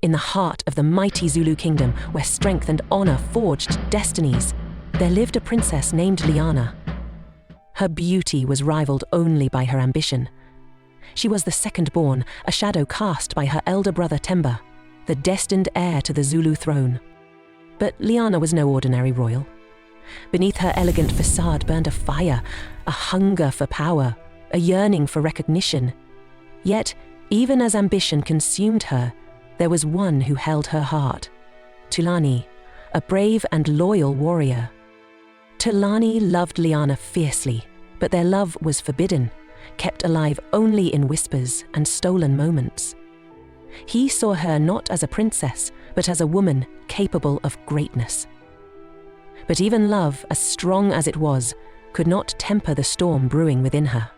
In the heart of the mighty Zulu Kingdom, where strength and honor forged destinies, there lived a princess named Liyana. Her beauty was rivaled only by her ambition. She was the second-born, a shadow cast by her elder brother Temba, the destined heir to the Zulu throne. But Liyana was no ordinary royal. Beneath her elegant facade burned a fire, a hunger for power, a yearning for recognition. Yet, even as ambition consumed her, there was one who held her heart: Tulani, a brave and loyal warrior. Tulani loved Liyana fiercely, but their love was forbidden, kept alive only in whispers and stolen moments. He saw her not as a princess, but as a woman capable of greatness. But even love, as strong as it was, could not temper the storm brewing within her.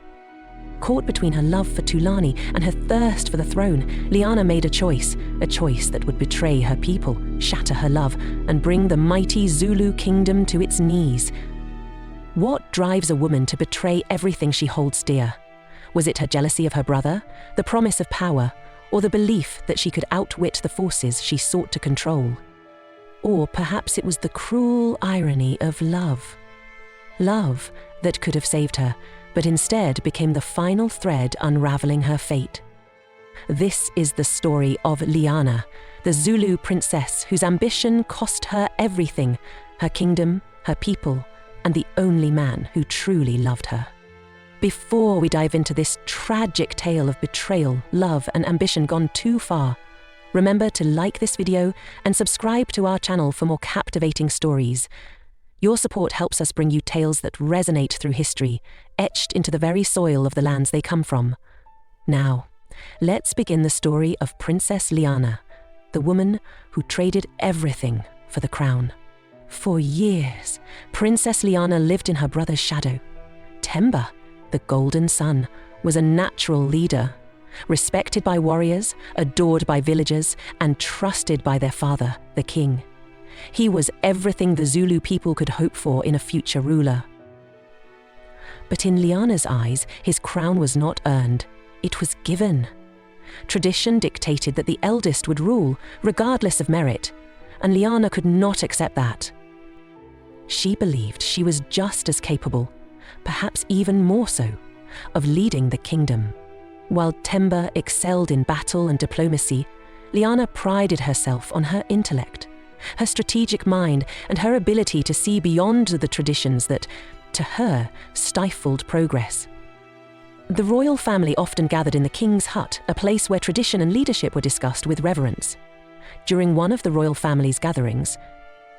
Caught between her love for Tulani and her thirst for the throne, Liyana made a choice that would betray her people, shatter her love, and bring the mighty Zulu Kingdom to its knees. What drives a woman to betray everything she holds dear? Was it her jealousy of her brother, the promise of power, or the belief that she could outwit the forces she sought to control? Or perhaps it was the cruel irony of love. Love that could have saved her, but instead became the final thread unraveling her fate. This is the story of Liyana, the Zulu princess whose ambition cost her everything: her kingdom, her people, and the only man who truly loved her. Before we dive into this tragic tale of betrayal, love, and ambition gone too far, remember to like this video and subscribe to our channel for more captivating stories. Your support helps us bring you tales that resonate through history, etched into the very soil of the lands they come from. Now, let's begin the story of Princess Liyana, the woman who traded everything for the crown. For years, Princess Liyana lived in her brother's shadow. Temba, the golden sun, was a natural leader, respected by warriors, adored by villagers, and trusted by their father, the king. He was everything the Zulu people could hope for in a future ruler. But in Liyana's eyes, his crown was not earned, it was given. Tradition dictated that the eldest would rule, regardless of merit, and Liyana could not accept that. She believed she was just as capable, perhaps even more so, of leading the kingdom. While Temba excelled in battle and diplomacy, Liyana prided herself on her intellect, her strategic mind, and her ability to see beyond the traditions that, to her, stifled progress. The royal family often gathered in the king's hut, a place where tradition and leadership were discussed with reverence. During one of the royal family's gatherings,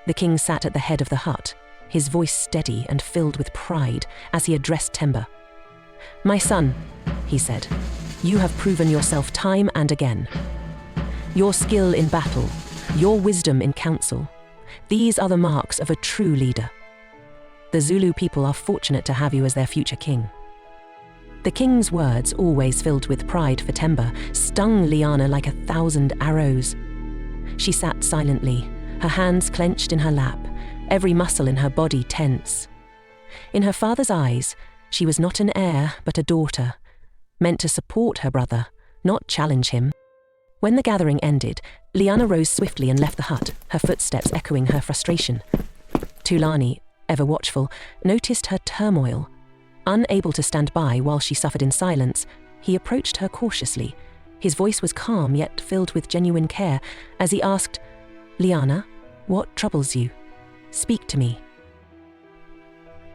the king sat at the head of the hut, his voice steady and filled with pride as he addressed Temba. "My son," he said, "you have proven yourself time and again. Your skill in battle, your wisdom in counsel, these are the marks of a true leader. The Zulu people are fortunate to have you as their future king." The king's words, always filled with pride for Temba, stung Liyana like 1,000 arrows. She sat silently, her hands clenched in her lap, every muscle in her body tense. In her father's eyes, she was not an heir but a daughter, meant to support her brother, not challenge him. When the gathering ended, Liyana rose swiftly and left the hut, her footsteps echoing her frustration. Tulani, ever watchful, noticed her turmoil. Unable to stand by while she suffered in silence, he approached her cautiously. His voice was calm yet filled with genuine care as he asked, "Liyana, what troubles you? Speak to me."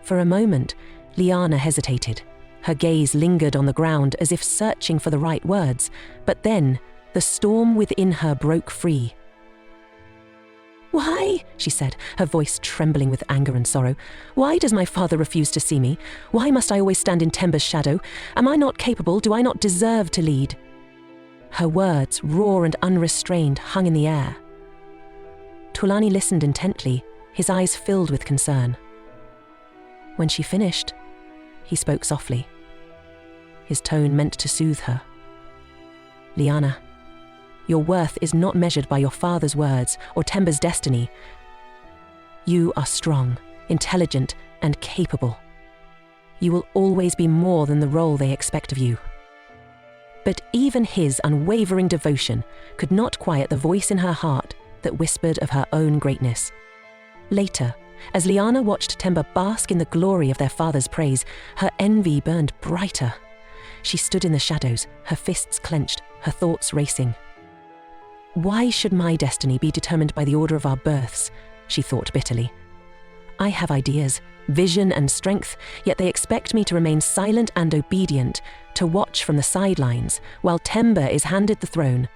For a moment, Liyana hesitated. Her gaze lingered on the ground as if searching for the right words, but then the storm within her broke free. "Why?" she said, her voice trembling with anger and sorrow. "Why does my father refuse to see me? Why must I always stand in Temba's shadow? Am I not capable? Do I not deserve to lead?" Her words, raw and unrestrained, hung in the air. Tulani listened intently, his eyes filled with concern. When she finished, he spoke softly. His tone meant to soothe her. "Liyana, your worth is not measured by your father's words or Temba's destiny. You are strong, intelligent, and capable. You will always be more than the role they expect of you." But even his unwavering devotion could not quiet the voice in her heart that whispered of her own greatness. Later, as Liyana watched Temba bask in the glory of their father's praise, her envy burned brighter. She stood in the shadows, her fists clenched, her thoughts racing. "Why should my destiny be determined by the order of our births?" she thought bitterly. "I have ideas, vision and strength, yet they expect me to remain silent and obedient, to watch from the sidelines, while Temba is handed the throne."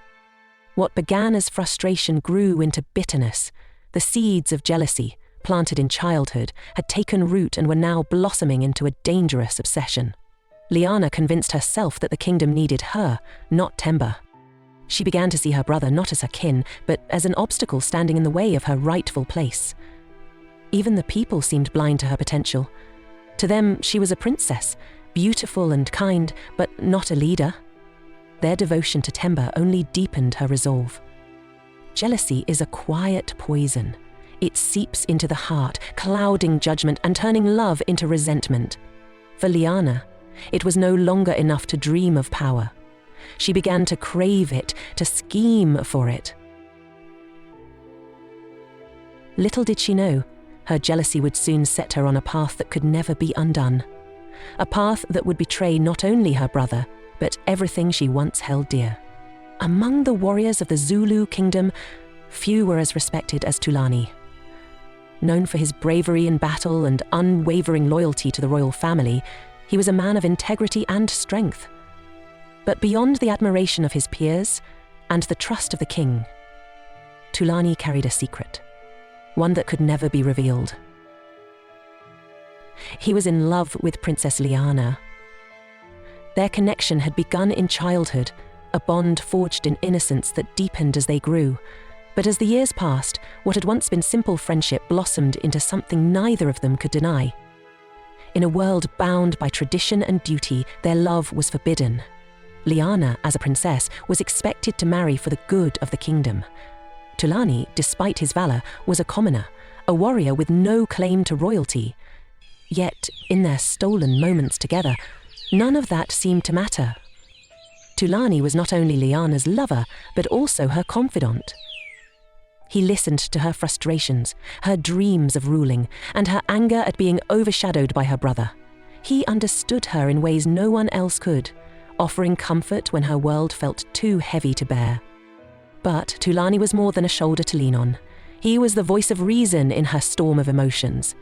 What began as frustration grew into bitterness. The seeds of jealousy, planted in childhood, had taken root and were now blossoming into a dangerous obsession. Liyana convinced herself that the kingdom needed her, not Temba. She began to see her brother not as her kin, but as an obstacle standing in the way of her rightful place. Even the people seemed blind to her potential. To them, she was a princess, beautiful and kind, but not a leader. Their devotion to Temba only deepened her resolve. Jealousy is a quiet poison. It seeps into the heart, clouding judgment and turning love into resentment. For Liyana, it was no longer enough to dream of power. She began to crave it, to scheme for it. Little did she know, her jealousy would soon set her on a path that could never be undone. A path that would betray not only her brother, but everything she once held dear. Among the warriors of the Zulu Kingdom, few were as respected as Thulani. Known for his bravery in battle and unwavering loyalty to the royal family, he was a man of integrity and strength. But beyond the admiration of his peers and the trust of the king, Thulani carried a secret, one that could never be revealed. He was in love with Princess Liyana. Their connection had begun in childhood, a bond forged in innocence that deepened as they grew. But as the years passed, what had once been simple friendship blossomed into something neither of them could deny. In a world bound by tradition and duty, their love was forbidden. Liyana, as a princess, was expected to marry for the good of the kingdom. Thulani, despite his valor, was a commoner, a warrior with no claim to royalty. Yet, in their stolen moments together, none of that seemed to matter. Thulani was not only Liyana's lover, but also her confidant. He listened to her frustrations, her dreams of ruling, and her anger at being overshadowed by her brother. He understood her in ways no one else could, offering comfort when her world felt too heavy to bear. But Thulani was more than a shoulder to lean on. He was the voice of reason in her storm of emotions.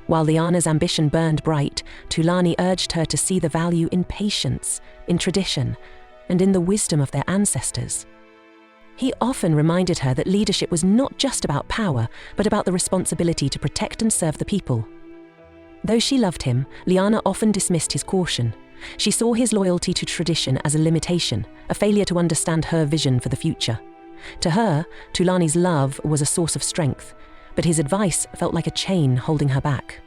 While Liyana's ambition burned bright, Thulani urged her to see the value in patience, in tradition, and in the wisdom of their ancestors. He often reminded her that leadership was not just about power, but about the responsibility to protect and serve the people. Though she loved him, Liyana often dismissed his caution. She saw his loyalty to tradition as a limitation, a failure to understand her vision for the future. To her, Thulani's love was a source of strength, but his advice felt like a chain holding her back.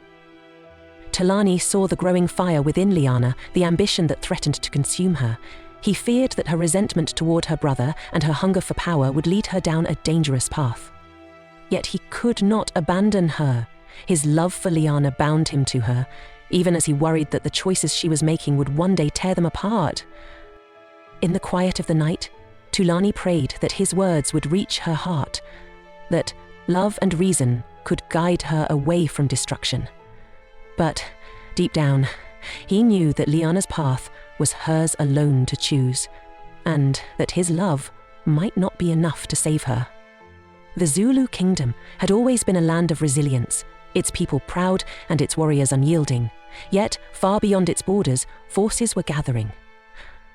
Thulani saw the growing fire within Liyana, the ambition that threatened to consume her. He feared that her resentment toward her brother and her hunger for power would lead her down a dangerous path. Yet he could not abandon her. His love for Liyana bound him to her, even as he worried that the choices she was making would one day tear them apart. In the quiet of the night, Thulani prayed that his words would reach her heart, that love and reason could guide her away from destruction. But deep down, he knew that Liyana's path was hers alone to choose, and that his love might not be enough to save her. The Zulu Kingdom had always been a land of resilience, its people proud and its warriors unyielding. Yet, far beyond its borders, forces were gathering.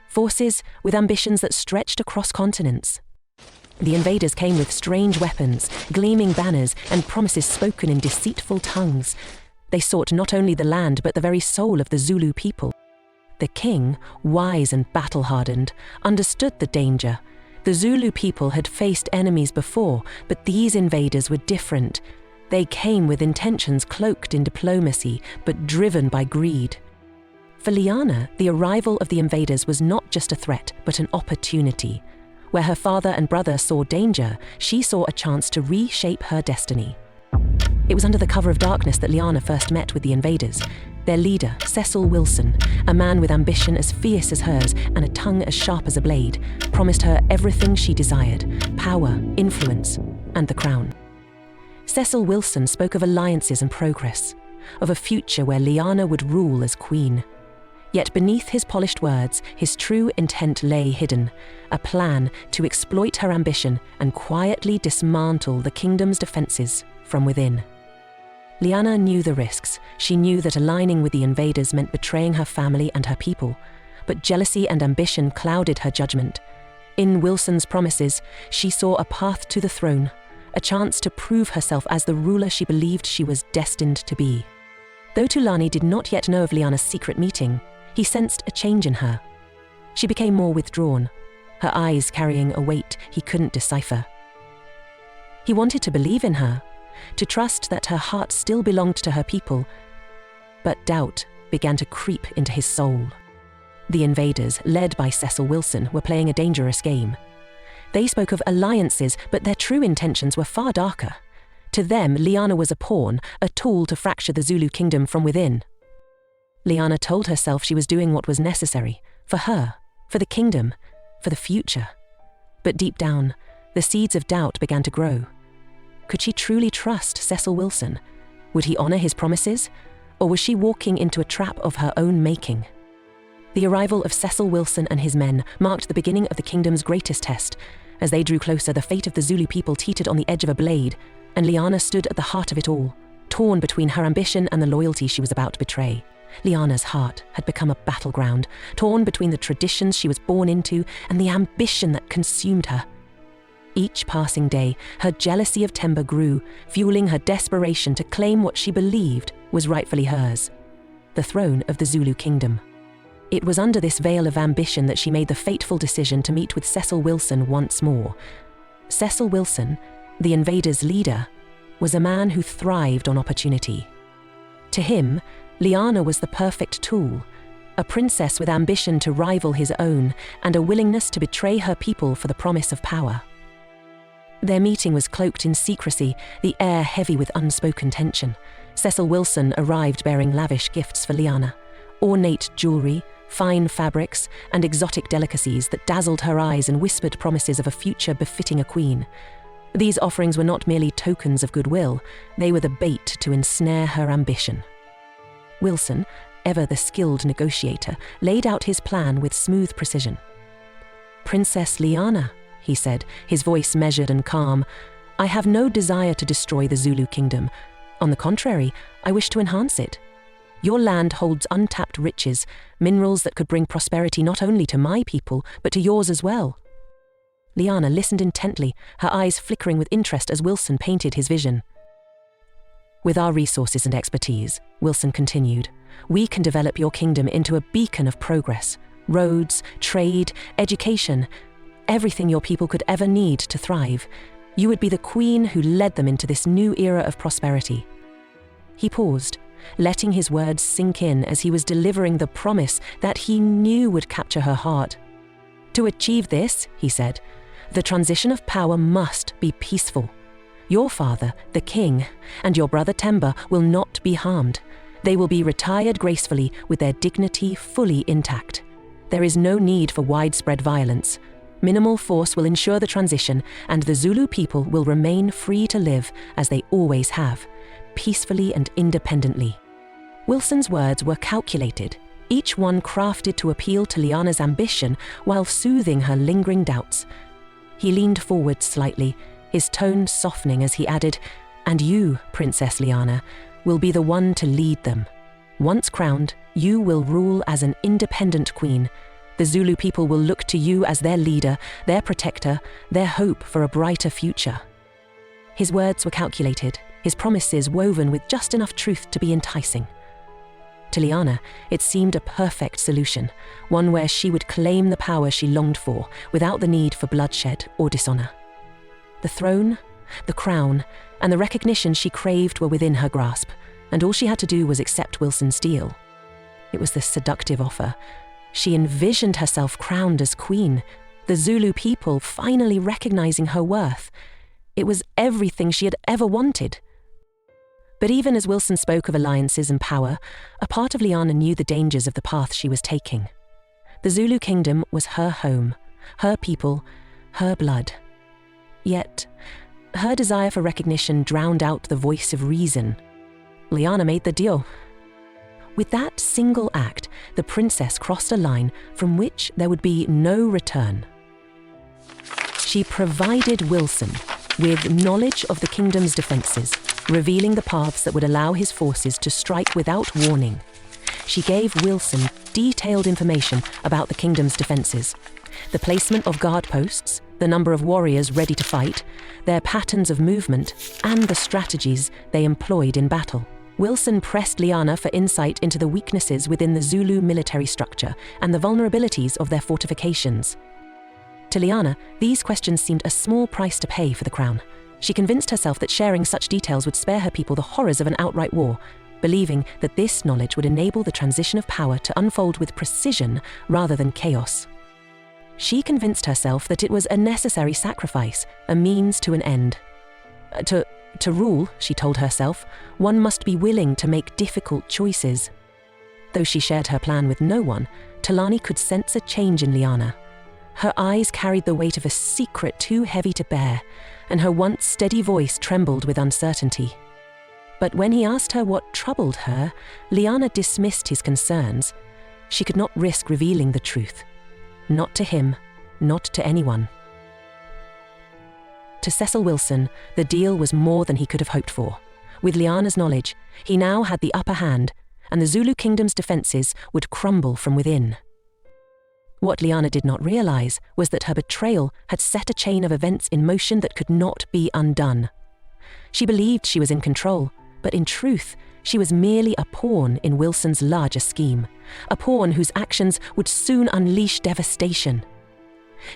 Forces with ambitions that stretched across continents. The invaders came with strange weapons, gleaming banners, and promises spoken in deceitful tongues. They sought not only the land, but the very soul of the Zulu people. The king, wise and battle-hardened, understood the danger. The Zulu people had faced enemies before, but these invaders were different. They came with intentions cloaked in diplomacy, but driven by greed. For Liyana, the arrival of the invaders was not just a threat, but an opportunity. Where her father and brother saw danger, she saw a chance to reshape her destiny. It was under the cover of darkness that Liyana first met with the invaders. Their leader, Cecil Wilson, a man with ambition as fierce as hers and a tongue as sharp as a blade, promised her everything she desired: power, influence, and the crown. Cecil Wilson spoke of alliances and progress, of a future where Liyana would rule as queen. Yet beneath his polished words, his true intent lay hidden: a plan to exploit her ambition and quietly dismantle the kingdom's defenses from within. Liyana knew the risks. She knew that aligning with the invaders meant betraying her family and her people, but jealousy and ambition clouded her judgment. In Wilson's promises, she saw a path to the throne, a chance to prove herself as the ruler she believed she was destined to be. Though Tulani did not yet know of Liyana's secret meeting, he sensed a change in her. She became more withdrawn, her eyes carrying a weight he couldn't decipher. He wanted to believe in her, to trust that her heart still belonged to her people, but doubt began to creep into his soul. The invaders, led by Cecil Wilson, were playing a dangerous game. They spoke of alliances, but their true intentions were far darker. To them, Liyana was a pawn, a tool to fracture the Zulu Kingdom from within. Liyana told herself she was doing what was necessary, for her, for the kingdom, for the future. But deep down, the seeds of doubt began to grow. Could she truly trust Cecil Wilson? Would he honor his promises? Or was she walking into a trap of her own making? The arrival of Cecil Wilson and his men marked the beginning of the kingdom's greatest test. As they drew closer, the fate of the Zulu people teetered on the edge of a blade, and Liyana stood at the heart of it all, torn between her ambition and the loyalty she was about to betray. Liyana's heart had become a battleground, torn between the traditions she was born into and the ambition that consumed her. Each passing day, her jealousy of Temba grew, fueling her desperation to claim what she believed was rightfully hers: the throne of the Zulu Kingdom. It was under this veil of ambition that she made the fateful decision to meet with Cecil Wilson once more. Cecil Wilson, the invaders' leader, was a man who thrived on opportunity. To him, Liyana was the perfect tool, a princess with ambition to rival his own and a willingness to betray her people for the promise of power. Their meeting was cloaked in secrecy, the air heavy with unspoken tension. Cecil Wilson arrived bearing lavish gifts for Liyana: ornate jewelry, fine fabrics, and exotic delicacies that dazzled her eyes and whispered promises of a future befitting a queen. These offerings were not merely tokens of goodwill, they were the bait to ensnare her ambition. Wilson, ever the skilled negotiator, laid out his plan with smooth precision. "Princess Liyana," he said, his voice measured and calm, "I have no desire to destroy the Zulu Kingdom. On the contrary, I wish to enhance it. Your land holds untapped riches, minerals that could bring prosperity not only to my people, but to yours as well." Liyana listened intently, her eyes flickering with interest as Wilson painted his vision. "With our resources and expertise," Wilson continued, "we can develop your kingdom into a beacon of progress: roads, trade, education, everything your people could ever need to thrive. You would be the queen who led them into this new era of prosperity." He paused, letting his words sink in as he was delivering the promise that he knew would capture her heart. "To achieve this," he said, "the transition of power must be peaceful. Your father, the king, and your brother Temba will not be harmed. They will be retired gracefully with their dignity fully intact. There is no need for widespread violence. Minimal force will ensure the transition, and the Zulu people will remain free to live as they always have, peacefully and independently." Wilson's words were calculated, each one crafted to appeal to Liyana's ambition while soothing her lingering doubts. He leaned forward slightly, his tone softening as he added, "And you, Princess Liyana, will be the one to lead them. Once crowned, you will rule as an independent queen. The Zulu people will look to you as their leader, their protector, their hope for a brighter future." His words were calculated, his promises woven with just enough truth to be enticing. To Liyana, it seemed a perfect solution, one where she would claim the power she longed for without the need for bloodshed or dishonor. The throne, the crown, and the recognition she craved were within her grasp, and all she had to do was accept Wilson's deal. It was the seductive offer. She envisioned herself crowned as queen, the Zulu people finally recognizing her worth. It was everything she had ever wanted. But even as Wilson spoke of alliances and power, a part of Liyana knew the dangers of the path she was taking. The Zulu Kingdom was her home, her people, her blood. Yet, her desire for recognition drowned out the voice of reason. Liyana made the deal. With that single act, the princess crossed a line from which there would be no return. She provided Wilson with knowledge of the kingdom's defenses, revealing the paths that would allow his forces to strike without warning. She gave Wilson detailed information about the kingdom's defenses, the placement of guard posts, the number of warriors ready to fight, their patterns of movement, and the strategies they employed in battle. Wilson pressed Liyana for insight into the weaknesses within the Zulu military structure and the vulnerabilities of their fortifications. To Liyana, these questions seemed a small price to pay for the crown. She convinced herself that sharing such details would spare her people the horrors of an outright war, believing that this knowledge would enable the transition of power to unfold with precision rather than chaos. She convinced herself that it was a necessary sacrifice, a means to an end. To rule, she told herself, one must be willing to make difficult choices. Though she shared her plan with no one, Thulani could sense a change in Liyana. Her eyes carried the weight of a secret too heavy to bear, and her once steady voice trembled with uncertainty. But when he asked her what troubled her, Liyana dismissed his concerns. She could not risk revealing the truth. Not to him, not to anyone. To Cecil Wilson, the deal was more than he could have hoped for. With Liyana's knowledge, he now had the upper hand, and the Zulu Kingdom's defenses would crumble from within. What Liyana did not realize was that her betrayal had set a chain of events in motion that could not be undone. She believed she was in control, but in truth, she was merely a pawn in Wilson's larger scheme, a pawn whose actions would soon unleash devastation.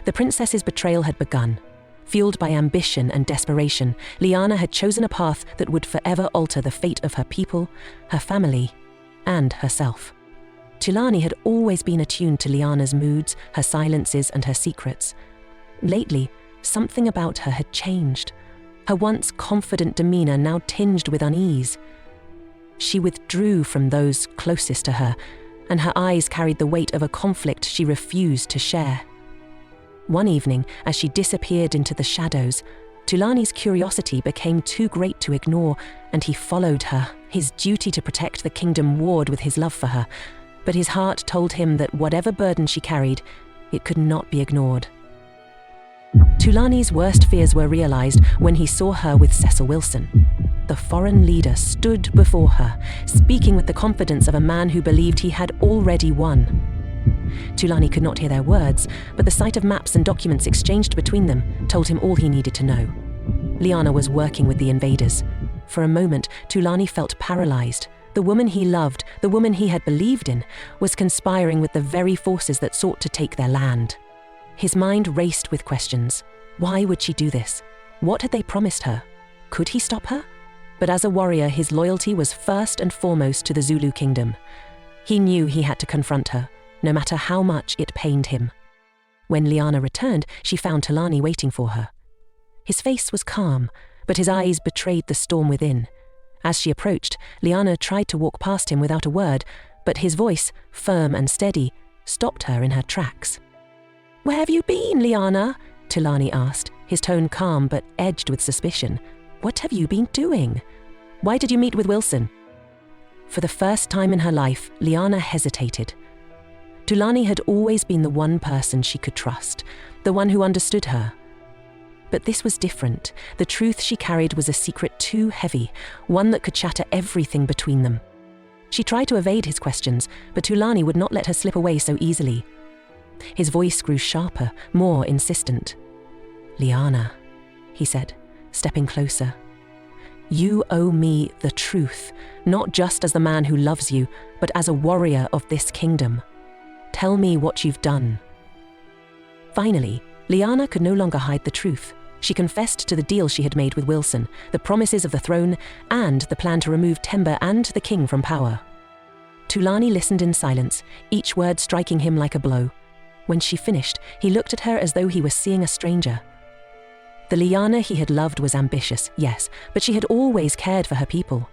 The princess's betrayal had begun. Fueled by ambition and desperation, Liyana had chosen a path that would forever alter the fate of her people, her family, and herself. Thulani had always been attuned to Liyana's moods, her silences, and her secrets. Lately, something about her had changed. Her once confident demeanor now tinged with unease. She withdrew from those closest to her, and her eyes carried the weight of a conflict she refused to share. One evening, as she disappeared into the shadows, Thulani's curiosity became too great to ignore, and he followed her. His duty to protect the kingdom warred with his love for her, but his heart told him that whatever burden she carried, it could not be ignored. Thulani's worst fears were realized when he saw her with Cecil Wilson. The foreign leader stood before her, speaking with the confidence of a man who believed he had already won. Thulani could not hear their words, but the sight of maps and documents exchanged between them told him all he needed to know. Liyana was working with the invaders. For a moment, Thulani felt paralyzed. The woman he loved, the woman he had believed in, was conspiring with the very forces that sought to take their land. His mind raced with questions. Why would she do this? What had they promised her? Could he stop her? But as a warrior, his loyalty was first and foremost to the Zulu Kingdom. He knew he had to confront her, no matter how much it pained him. When Liyana returned, she found Thulani waiting for her. His face was calm, but his eyes betrayed the storm within. As she approached, Liyana tried to walk past him without a word, but his voice, firm and steady, stopped her in her tracks. "Where have you been, Liyana?" Thulani asked, his tone calm but edged with suspicion. "What have you been doing? Why did you meet with Wilson?" For the first time in her life, Liyana hesitated. Thulani had always been the one person she could trust, the one who understood her. But this was different. The truth she carried was a secret too heavy, one that could shatter everything between them. She tried to evade his questions, but Thulani would not let her slip away so easily. His voice grew sharper, more insistent. "Liyana," he said, stepping closer. "You owe me the truth, not just as the man who loves you, but as a warrior of this kingdom. Tell me what you've done." Finally, Liyana could no longer hide the truth. She confessed to the deal she had made with Wilson, the promises of the throne, and the plan to remove Temba and the king from power. Thulani listened in silence, each word striking him like a blow. When she finished, he looked at her as though he was seeing a stranger. The Liyana he had loved was ambitious, yes, but she had always cared for her people.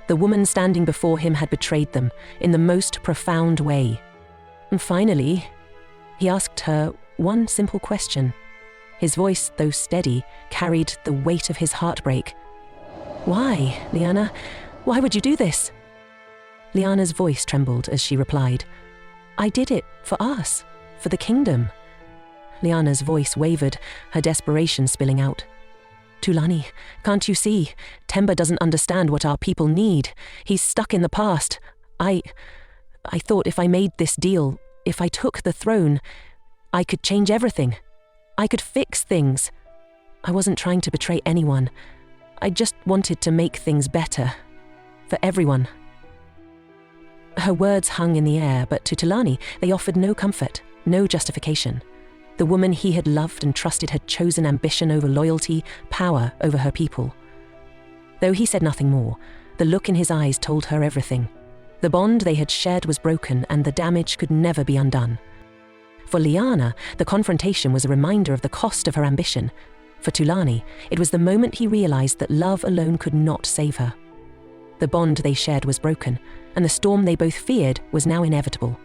The woman standing before him had betrayed them in the most profound way. And finally, he asked her one simple question. His voice, though steady, carried the weight of his heartbreak. "Why, Liyana? Why would you do this?" Liyana's voice trembled as she replied, "I did it for us, for the kingdom." Liyana's voice wavered, her desperation spilling out. "Tulani, can't you see? Temba doesn't understand what our people need. He's stuck in the past. I thought if I made this deal, if I took the throne, I could change everything. I could fix things. I wasn't trying to betray anyone. I just wanted to make things better. For everyone." Her words hung in the air, but to Tulani, they offered no comfort, no justification. The woman he had loved and trusted had chosen ambition over loyalty, power over her people. Though he said nothing more, the look in his eyes told her everything. The bond they had shared was broken, and the damage could never be undone. For Liyana, the confrontation was a reminder of the cost of her ambition. For Tulani, it was the moment he realized that love alone could not save her. The bond they shared was broken, and the storm they both feared was now inevitable.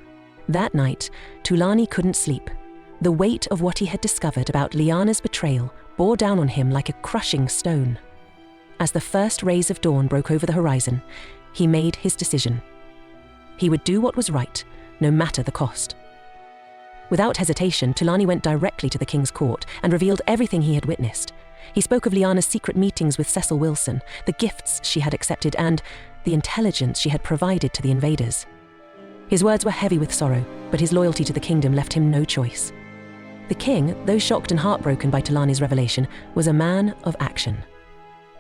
That night, Tulani couldn't sleep. The weight of what he had discovered about Liyana's betrayal bore down on him like a crushing stone. As the first rays of dawn broke over the horizon, he made his decision. He would do what was right, no matter the cost. Without hesitation, Tulani went directly to the king's court and revealed everything he had witnessed. He spoke of Liyana's secret meetings with Cecil Wilson, the gifts she had accepted, and the intelligence she had provided to the invaders. His words were heavy with sorrow, but his loyalty to the kingdom left him no choice. The king, though shocked and heartbroken by Tulani's revelation, was a man of action.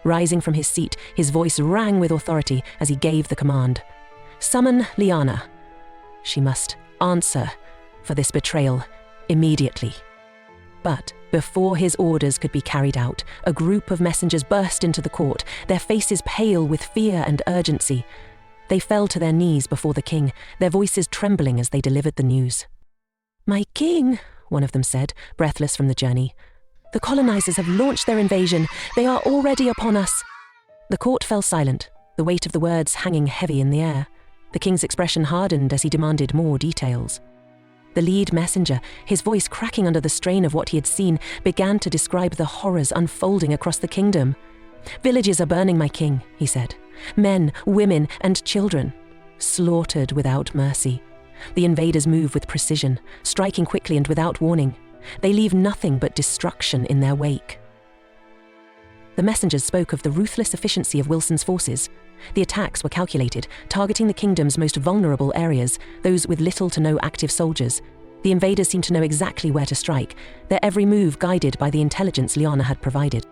Rising from his seat, his voice rang with authority as he gave the command. "Summon Liyana. She must answer for this betrayal immediately." But before his orders could be carried out, a group of messengers burst into the court, their faces pale with fear and urgency. They fell to their knees before the king, their voices trembling as they delivered the news. "My king," one of them said, breathless from the journey. "The colonizers have launched their invasion. They are already upon us." The court fell silent, the weight of the words hanging heavy in the air. The king's expression hardened as he demanded more details. The lead messenger, his voice cracking under the strain of what he had seen, began to describe the horrors unfolding across the kingdom. "Villages are burning, my king," he said. "Men, women, and children, slaughtered without mercy. The invaders move with precision, striking quickly and without warning. They leave nothing but destruction in their wake." The messengers spoke of the ruthless efficiency of Wilson's forces. The attacks were calculated, targeting the kingdom's most vulnerable areas, those with little to no active soldiers. The invaders seemed to know exactly where to strike, their every move guided by the intelligence Liyana had provided.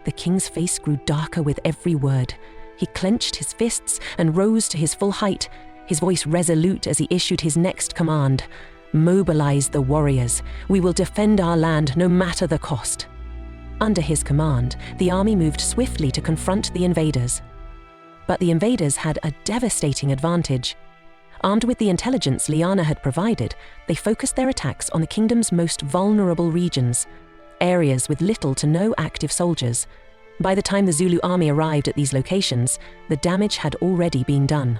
The king's face grew darker with every word. He clenched his fists and rose to his full height, his voice resolute as he issued his next command. "Mobilize the warriors. We will defend our land no matter the cost." Under his command, the army moved swiftly to confront the invaders. But the invaders had a devastating advantage. Armed with the intelligence Liyana had provided, they focused their attacks on the kingdom's most vulnerable regions, areas with little to no active soldiers. By the time the Zulu army arrived at these locations, the damage had already been done.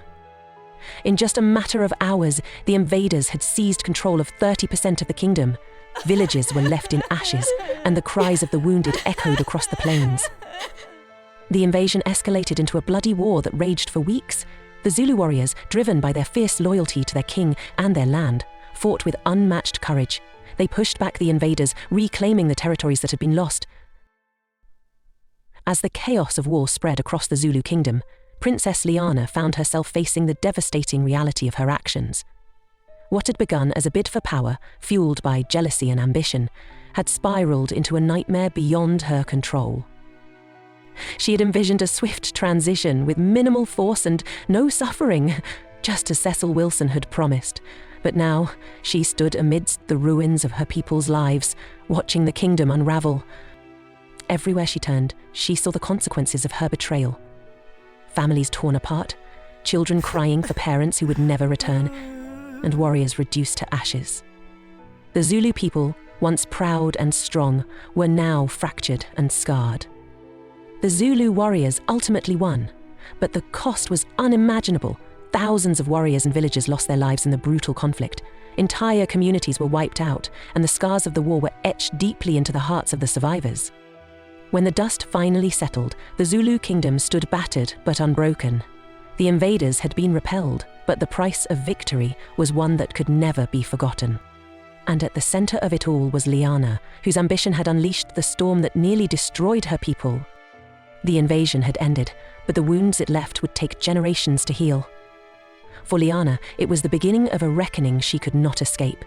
In just a matter of hours, the invaders had seized control of 30% of the kingdom. Villages were left in ashes, and the cries of the wounded echoed across the plains. The invasion escalated into a bloody war that raged for weeks. The Zulu warriors, driven by their fierce loyalty to their king and their land, fought with unmatched courage. They pushed back the invaders, reclaiming the territories that had been lost. As the chaos of war spread across the Zulu Kingdom, Princess Liyana found herself facing the devastating reality of her actions. What had begun as a bid for power, fueled by jealousy and ambition, had spiraled into a nightmare beyond her control. She had envisioned a swift transition with minimal force and no suffering, just as Cecil Wilson had promised. But now, she stood amidst the ruins of her people's lives, watching the kingdom unravel. Everywhere she turned, she saw the consequences of her betrayal. Families torn apart, children crying for parents who would never return, and warriors reduced to ashes. The Zulu people, once proud and strong, were now fractured and scarred. The Zulu warriors ultimately won, but the cost was unimaginable. Thousands of warriors and villagers lost their lives in the brutal conflict. Entire communities were wiped out, and the scars of the war were etched deeply into the hearts of the survivors. When the dust finally settled, the Zulu Kingdom stood battered but unbroken. The invaders had been repelled, but the price of victory was one that could never be forgotten. And at the center of it all was Liyana, whose ambition had unleashed the storm that nearly destroyed her people. The invasion had ended, but the wounds it left would take generations to heal. For Liyana, it was the beginning of a reckoning she could not escape.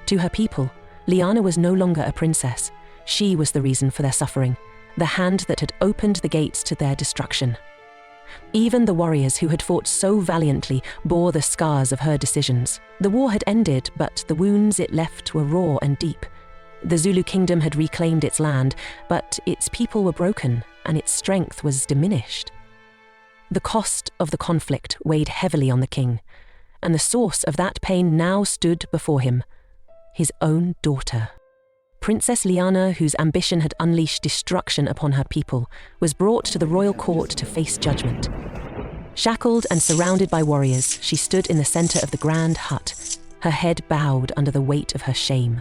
To her people, Liyana was no longer a princess. She was the reason for their suffering, the hand that had opened the gates to their destruction. Even the warriors who had fought so valiantly bore the scars of her decisions. The war had ended, but the wounds it left were raw and deep. The Zulu Kingdom had reclaimed its land, but its people were broken, and its strength was diminished. The cost of the conflict weighed heavily on the king, and the source of that pain now stood before him: his own daughter. Princess Liyana, whose ambition had unleashed destruction upon her people, was brought to the royal court to face judgment. Shackled and surrounded by warriors, she stood in the center of the grand hut, her head bowed under the weight of her shame.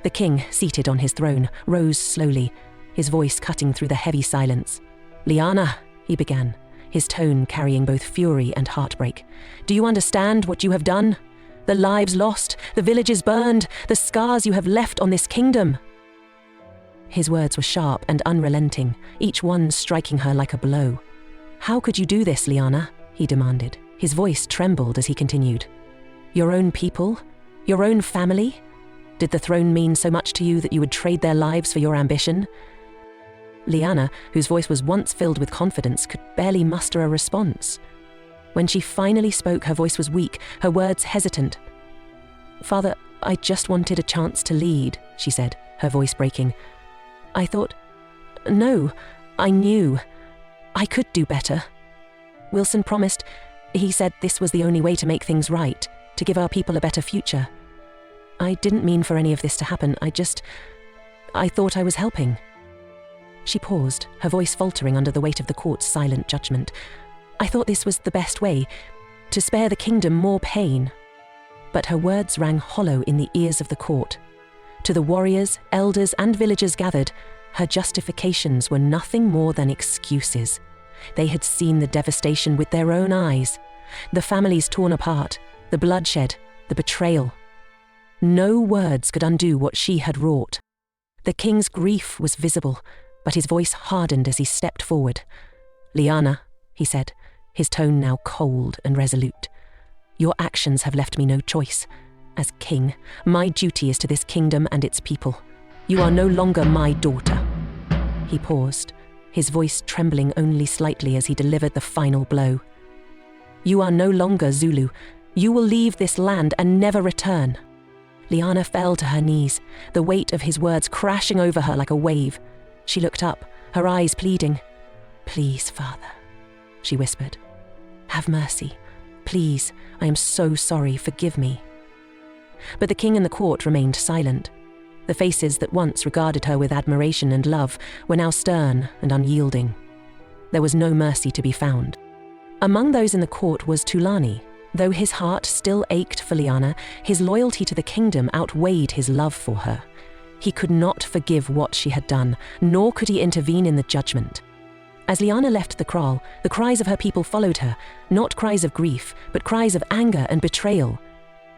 The king, seated on his throne, rose slowly, his voice cutting through the heavy silence. "Liyana," he began, his tone carrying both fury and heartbreak. "Do you understand what you have done? The lives lost, the villages burned, the scars you have left on this kingdom." His words were sharp and unrelenting, each one striking her like a blow. "How could you do this, Liyana?" he demanded. His voice trembled as he continued. "Your own people? Your own family? Did the throne mean so much to you that you would trade their lives for your ambition?" Liyana, whose voice was once filled with confidence, could barely muster a response. When she finally spoke, her voice was weak, her words hesitant. "Father, I just wanted a chance to lead," she said, her voice breaking. "I thought... No, I knew. I could do better. Wilson promised. He said this was the only way to make things right, to give our people a better future. I didn't mean for any of this to happen. I thought I was helping." She paused, her voice faltering under the weight of the court's silent judgment. "I thought this was the best way, to spare the kingdom more pain." But her words rang hollow in the ears of the court. To the warriors, elders, and villagers gathered, her justifications were nothing more than excuses. They had seen the devastation with their own eyes, the families torn apart, the bloodshed, the betrayal. No words could undo what she had wrought. The king's grief was visible, but his voice hardened as he stepped forward. "Liyana," he said, his tone now cold and resolute, "your actions have left me no choice. As king, my duty is to this kingdom and its people. You are no longer my daughter." He paused, his voice trembling only slightly as he delivered the final blow. "You are no longer Zulu. You will leave this land and never return." Liyana fell to her knees, the weight of his words crashing over her like a wave. She looked up, her eyes pleading. "Please, Father," she whispered. "Have mercy. Please, I am so sorry, forgive me." But the king and the court remained silent. The faces that once regarded her with admiration and love were now stern and unyielding. There was no mercy to be found. Among those in the court was Tulani. Though his heart still ached for Liyana, his loyalty to the kingdom outweighed his love for her. He could not forgive what she had done, nor could he intervene in the judgment. As Liyana left the kraal, the cries of her people followed her, not cries of grief, but cries of anger and betrayal.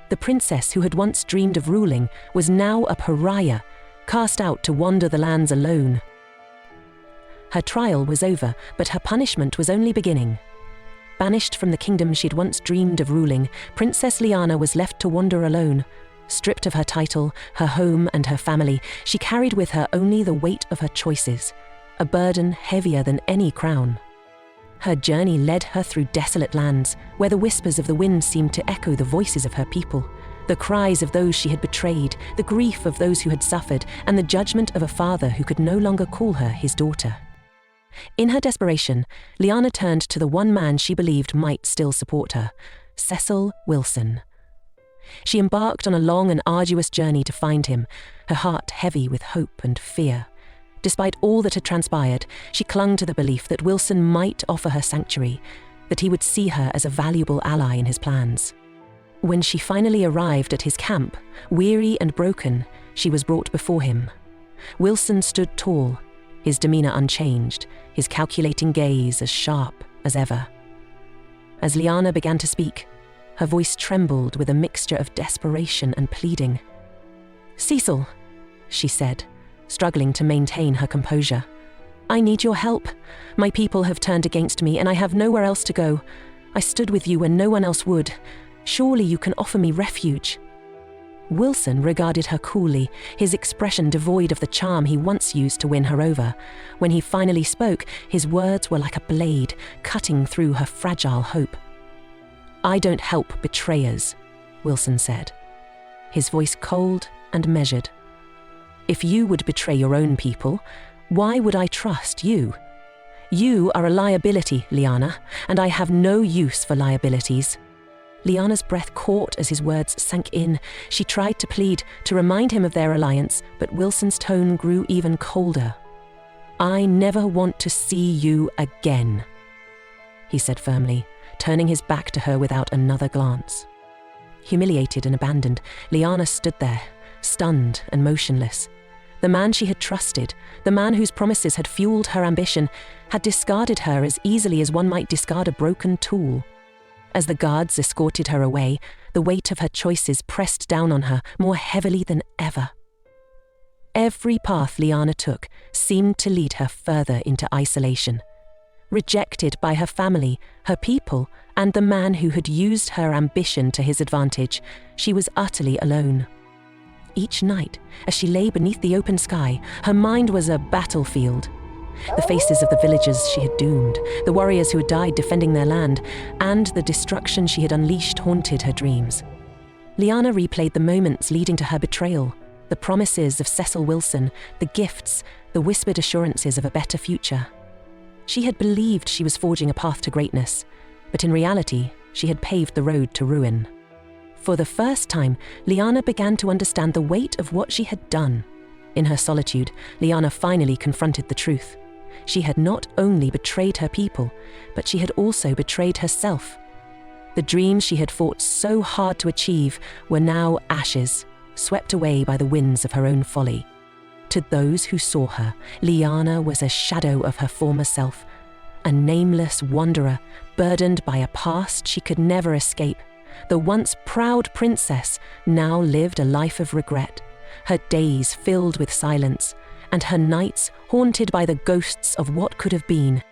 The princess who had once dreamed of ruling was now a pariah, cast out to wander the lands alone. Her trial was over, but her punishment was only beginning. Banished from the kingdom she'd once dreamed of ruling, Princess Liyana was left to wander alone. Stripped of her title, her home, and her family, she carried with her only the weight of her choices, a burden heavier than any crown. Her journey led her through desolate lands, where the whispers of the wind seemed to echo the voices of her people, the cries of those she had betrayed, the grief of those who had suffered, and the judgment of a father who could no longer call her his daughter. In her desperation, Liyana turned to the one man she believed might still support her, Cecil Wilson. She embarked on a long and arduous journey to find him, her heart heavy with hope and fear. Despite all that had transpired, she clung to the belief that Wilson might offer her sanctuary, that he would see her as a valuable ally in his plans. When she finally arrived at his camp, weary and broken, she was brought before him. Wilson stood tall, his demeanor unchanged, his calculating gaze as sharp as ever. As Liyana began to speak, her voice trembled with a mixture of desperation and pleading. "Cecil," she said, struggling to maintain her composure. "I need your help. My people have turned against me, and I have nowhere else to go. I stood with you when no one else would. Surely you can offer me refuge." Wilson regarded her coolly, his expression devoid of the charm he once used to win her over. When he finally spoke, his words were like a blade, cutting through her fragile hope. "I don't help betrayers," Wilson said, his voice cold and measured. "If you would betray your own people, why would I trust you? You are a liability, Liyana, and I have no use for liabilities." Liyana's breath caught as his words sank in. She tried to plead, to remind him of their alliance, but Wilson's tone grew even colder. "I never want to see you again," he said firmly, turning his back to her without another glance. Humiliated and abandoned, Liyana stood there, stunned and motionless. The man she had trusted, the man whose promises had fueled her ambition, had discarded her as easily as one might discard a broken tool. As the guards escorted her away, the weight of her choices pressed down on her more heavily than ever. Every path Liyana took seemed to lead her further into isolation. Rejected by her family, her people, and the man who had used her ambition to his advantage, she was utterly alone. Each night, as she lay beneath the open sky, her mind was a battlefield. The faces of the villagers she had doomed, the warriors who had died defending their land, and the destruction she had unleashed haunted her dreams. Liyana replayed the moments leading to her betrayal, the promises of Cecil Wilson, the gifts, the whispered assurances of a better future. She had believed she was forging a path to greatness, but in reality, she had paved the road to ruin. For the first time, Liyana began to understand the weight of what she had done. In her solitude, Liyana finally confronted the truth. She had not only betrayed her people, but she had also betrayed herself. The dreams she had fought so hard to achieve were now ashes, swept away by the winds of her own folly. To those who saw her, Liyana was a shadow of her former self, a nameless wanderer, burdened by a past she could never escape. The once proud princess now lived a life of regret, her days filled with silence, and her nights haunted by the ghosts of what could have been.